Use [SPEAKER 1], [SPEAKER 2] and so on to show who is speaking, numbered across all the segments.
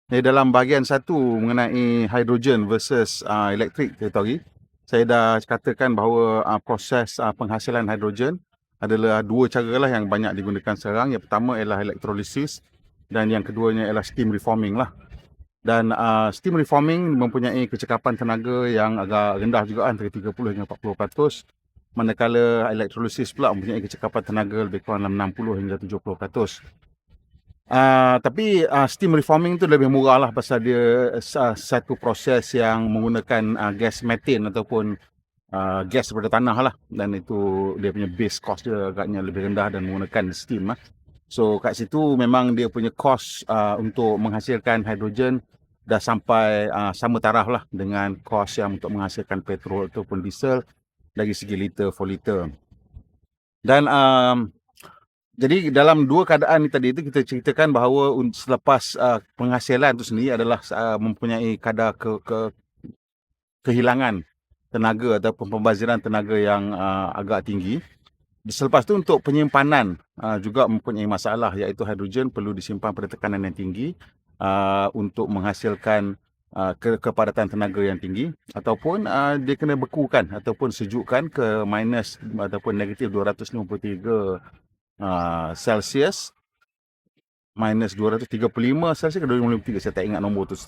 [SPEAKER 1] Dalam bahagian satu mengenai hydrogen versus elektrik kereta lagi, saya dah katakan bahawa proses penghasilan hidrogen adalah dua cara lah yang banyak digunakan sekarang. Yang pertama ialah electrolysis dan yang keduanya ialah steam reforming lah. Dan steam reforming mempunyai kecekapan tenaga yang agak rendah juga, antara 30 hingga 40%. Manakala electrolysis pula mempunyai kecekapan tenaga lebih kurang dalam 60 hingga 70%. Tapi steam reforming tu lebih murah lah pasal dia satu proses yang menggunakan gas metan ataupun gas daripada tanah lah, dan itu dia punya base cost dia agaknya lebih rendah dan menggunakan steam lah. So kat situ memang dia punya cost untuk menghasilkan hidrogen dah sampai sama taraf lah dengan cost yang untuk menghasilkan petrol ataupun diesel dari segi liter for liter. Dan jadi dalam dua keadaan ni tadi itu kita ceritakan bahawa selepas penghasilan itu sendiri adalah mempunyai kadar kehilangan tenaga ataupun pembaziran tenaga yang agak tinggi. Selepas tu untuk penyimpanan juga mempunyai masalah, iaitu hidrogen perlu disimpan pada tekanan yang tinggi untuk menghasilkan kepadatan tenaga yang tinggi, ataupun dia kena bekukan ataupun sejukkan ke minus ataupun negatif 253 Celsius, minus 235 Celsius ke 253, saya tak ingat nombor tu,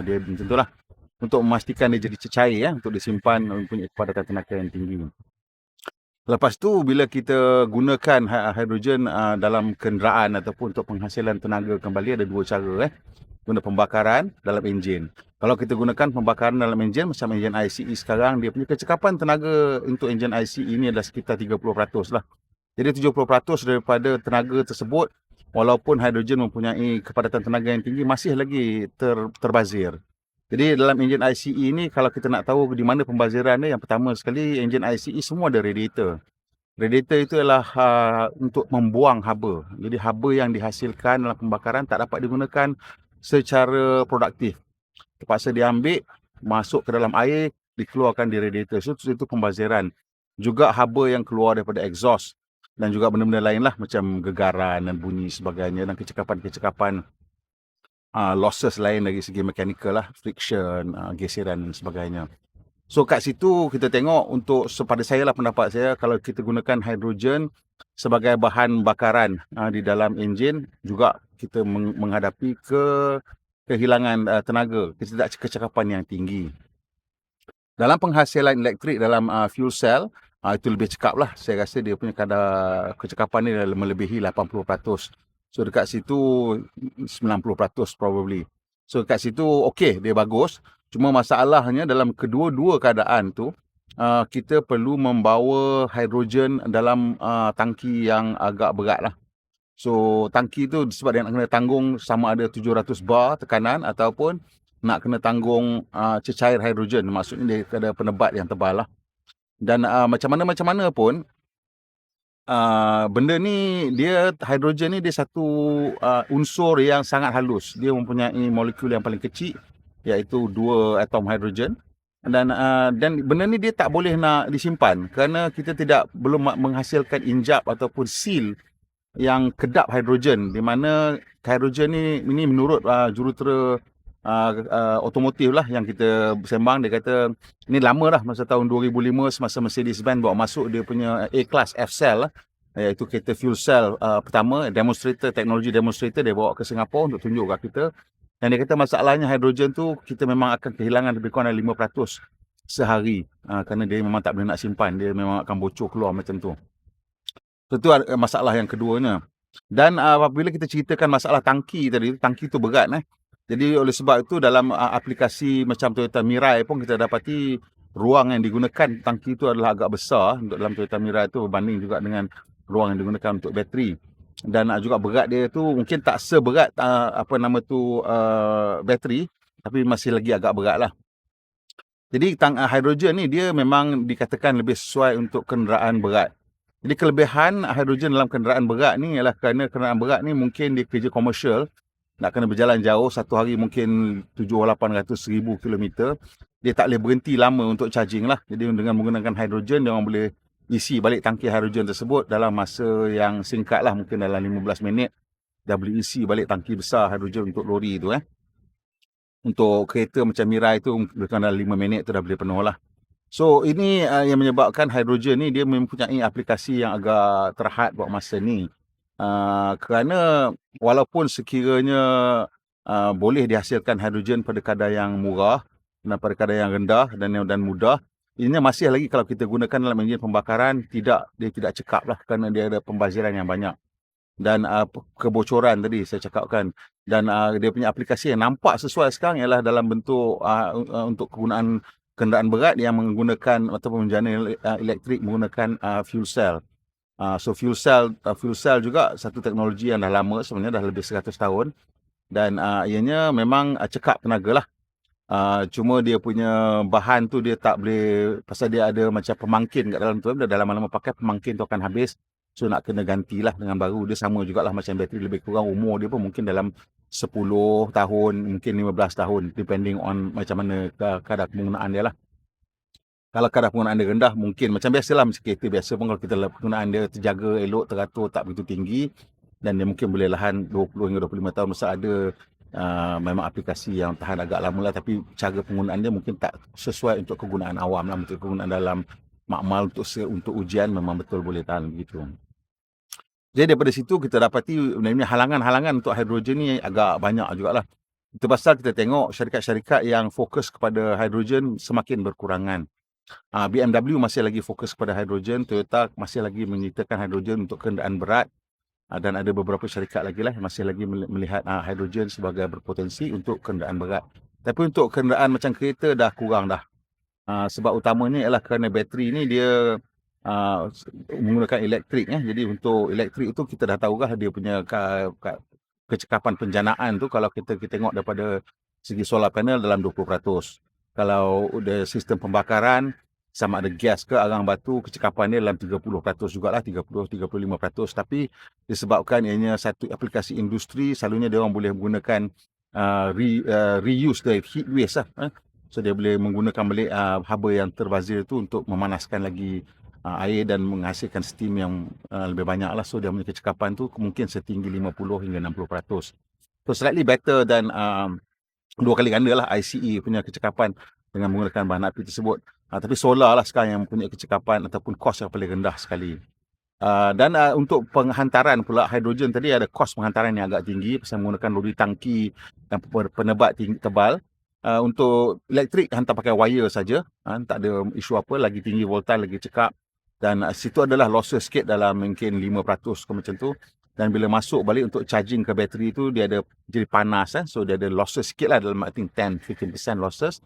[SPEAKER 1] dia macam tu lah, untuk memastikan dia jadi cecair untuk disimpan mempunyai kepadatan tenaga yang tinggi. Lepas tu bila kita gunakan hidrogen dalam kenderaan ataupun untuk penghasilan tenaga kembali, ada dua cara. Guna pembakaran dalam enjin. Kalau kita gunakan pembakaran dalam enjin macam enjin ICE sekarang, dia punya kecekapan tenaga untuk enjin ICE ini adalah sekitar 30% lah. Jadi 70% daripada tenaga tersebut, walaupun hidrogen mempunyai kepadatan tenaga yang tinggi, masih lagi terbazir. Jadi dalam enjin ICE ni, kalau kita nak tahu di mana pembaziran dia, yang pertama sekali, enjin ICE semua ada radiator. Radiator itu adalah untuk membuang haba. Jadi haba yang dihasilkan dalam pembakaran tak dapat digunakan secara produktif. Terpaksa diambil, masuk ke dalam air, dikeluarkan di radiator. So, itu pembaziran. Juga haba yang keluar daripada exhaust dan juga benda-benda lain lah, macam gegaran dan bunyi sebagainya, dan kecekapan-kecekapan losses lain dari segi mechanical lah, friction, geseran dan sebagainya. So kat situ kita tengok, untuk pada saya lah, pendapat saya, kalau kita gunakan hidrogen sebagai bahan bakaran di dalam enjin, juga kita menghadapi kehilangan tenaga, kecekapan yang tinggi. Dalam penghasilan elektrik dalam fuel cell, itu lebih cekap lah. Saya rasa dia punya kadar kecekapan ni melebihi 80%. So dekat situ 90% probably. So dekat situ okey, dia bagus. Cuma masalahnya dalam kedua-dua keadaan tu, kita perlu membawa hidrogen dalam tangki yang agak berat lah. So tangki tu sebab dia nak kena tanggung sama ada 700 bar tekanan ataupun nak kena tanggung cecair hidrogen. Maksudnya dia ada penebat yang tebal lah. Dan macam mana pun, benda ni, hidrogen ni dia satu unsur yang sangat halus. Dia mempunyai molekul yang paling kecil, iaitu 2 atom hidrogen. Dan benda ni dia tak boleh nak disimpan kerana kita belum menghasilkan injap ataupun seal yang kedap hidrogen, di mana hidrogen ni menurut jurutera otomotif lah yang kita sembang, dia kata ini lama lah, masa tahun 2005 semasa Mercedes-Benz bawa masuk dia punya A-Class F-Cell lah, iaitu kereta fuel cell pertama, teknologi demonstrator dia bawa ke Singapura untuk tunjuk kat kita. Dan dia kata masalahnya hidrogen tu kita memang akan kehilangan lebih kurang 5% sehari, kerana dia memang tak boleh nak simpan, dia memang akan bocor keluar macam tu. Itu masalah yang keduanya. Dan apabila kita ceritakan masalah tangki tadi, tangki tu berat. Jadi oleh sebab itu dalam aplikasi macam Toyota Mirai pun kita dapati ruang yang digunakan tangki itu adalah agak besar untuk dalam Toyota Mirai itu berbanding juga dengan ruang yang digunakan untuk bateri. Dan juga berat dia tu mungkin tak seberat bateri, tapi masih lagi agak berat lah. Jadi hidrogen ni dia memang dikatakan lebih sesuai untuk kenderaan berat. Jadi kelebihan hidrogen dalam kenderaan berat ni ialah kerana kenderaan berat ni mungkin dia kerja komersial, nak kena berjalan jauh, satu hari mungkin 700-800,000 km. Dia tak boleh berhenti lama untuk charging lah. Jadi dengan menggunakan hidrogen, dia orang boleh isi balik tangki hidrogen tersebut dalam masa yang singkat lah, mungkin dalam 15 minit dah boleh isi balik tangki besar hidrogen untuk lori tu. Untuk kereta macam Mirai tu bukan dalam 5 minit tu dah boleh penuh lah. So ini yang menyebabkan hidrogen ni dia mempunyai aplikasi yang agak terhad buat masa ni. Kerana walaupun sekiranya boleh dihasilkan hidrogen pada kadar yang murah dan pada kadar yang rendah dan mudah, ini masih lagi kalau kita gunakan dalam enjin pembakaran dia tidak cekap lah kerana dia ada pembaziran yang banyak. Dan kebocoran tadi saya cakapkan, dan dia punya aplikasi yang nampak sesuai sekarang ialah dalam bentuk untuk kegunaan kenderaan berat yang menggunakan ataupun menjana elektrik menggunakan fuel cell. So fuel cell juga satu teknologi yang dah lama, sebenarnya dah lebih 100 tahun, dan ianya memang cekap tenaga lah. Cuma dia punya bahan tu dia tak boleh, pasal dia ada macam pemangkin kat dalam tu, dah lama-lama pakai pemangkin tu akan habis. So nak kena gantilah dengan baru. Dia sama jugalah macam bateri, lebih kurang umur dia pun mungkin dalam 10 tahun, mungkin 15 tahun, depending on macam mana kadar penggunaan dia lah. Kalau kadar penggunaan dia rendah, mungkin macam biasalah, macam kereta biasa pun kalau kita penggunaan dia terjaga, elok, teratur, tak begitu tinggi, dan dia mungkin boleh lahan 20 hingga 25 tahun. Masa ada memang aplikasi yang tahan agak lama lah, tapi cara penggunaan dia mungkin tak sesuai untuk kegunaan awam lah. Untuk kegunaan dalam makmal untuk ujian memang betul boleh tahan begitu. Jadi daripada situ kita dapati halangan-halangan untuk hidrogen ni agak banyak jugalah. Itu pasal kita tengok syarikat-syarikat yang fokus kepada hidrogen semakin berkurangan. BMW masih lagi fokus kepada hidrogen, Toyota masih lagi menyertakan hidrogen untuk kenderaan berat, dan ada beberapa syarikat lagi lah yang masih lagi melihat hidrogen sebagai berpotensi untuk kenderaan berat. Tapi untuk kenderaan macam kereta dah kurang dah. Sebab utamanya ialah kerana bateri ni dia menggunakan elektrik. Jadi untuk elektrik itu kita dah tahu lah dia punya kecekapan penjanaan tu, kalau kita tengok daripada segi solar panel dalam 20%. Kalau ada sistem pembakaran sama ada gas ke arang batu, kecekapan dia dalam 30% jugalah, 30-35%. Tapi disebabkan ianya satu aplikasi industri, selalunya dia orang boleh menggunakan reuse the heat waste lah. So dia boleh menggunakan balik haba yang terbazir tu untuk memanaskan lagi air dan menghasilkan steam yang lebih banyak lah. So dia punya kecekapan tu mungkin setinggi 50 hingga 60%. So slightly better dan 2 kali ganda lah ICE punya kecekapan dengan menggunakan bahan api tersebut. Tapi solar lah sekarang yang mempunyai kecekapan ataupun kos yang paling rendah sekali. Dan untuk penghantaran pula hidrogen tadi, ada kos penghantaran yang agak tinggi pasal menggunakan lori tangki dan penebat tebal. Untuk elektrik hantar pakai wire saja, tak ada isu apa, lagi tinggi voltage, lagi cekap, dan situ adalah losses sikit dalam mungkin 5% ke macam tu. Dan bila masuk balik untuk charging ke bateri tu, dia ada jadi panas, so dia ada losses sikit lah, dalam I think 10-15% losses.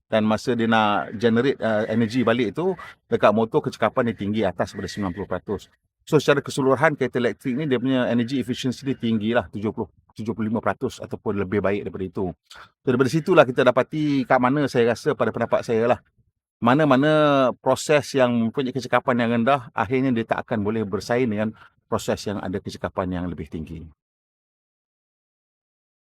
[SPEAKER 1] Dan masa dia nak generate energy balik tu, dekat motor kecekapan dia tinggi atas daripada 90%. So secara keseluruhan kereta elektrik ni dia punya energy efficiency dia tinggi lah, 75% ataupun lebih baik daripada itu. So daripada situlah kita dapati kat mana, saya rasa pada pendapat saya lah, mana-mana proses yang mempunyai kecekapan yang rendah, akhirnya dia tak akan boleh bersaing dengan proses yang ada kecekapan yang lebih tinggi.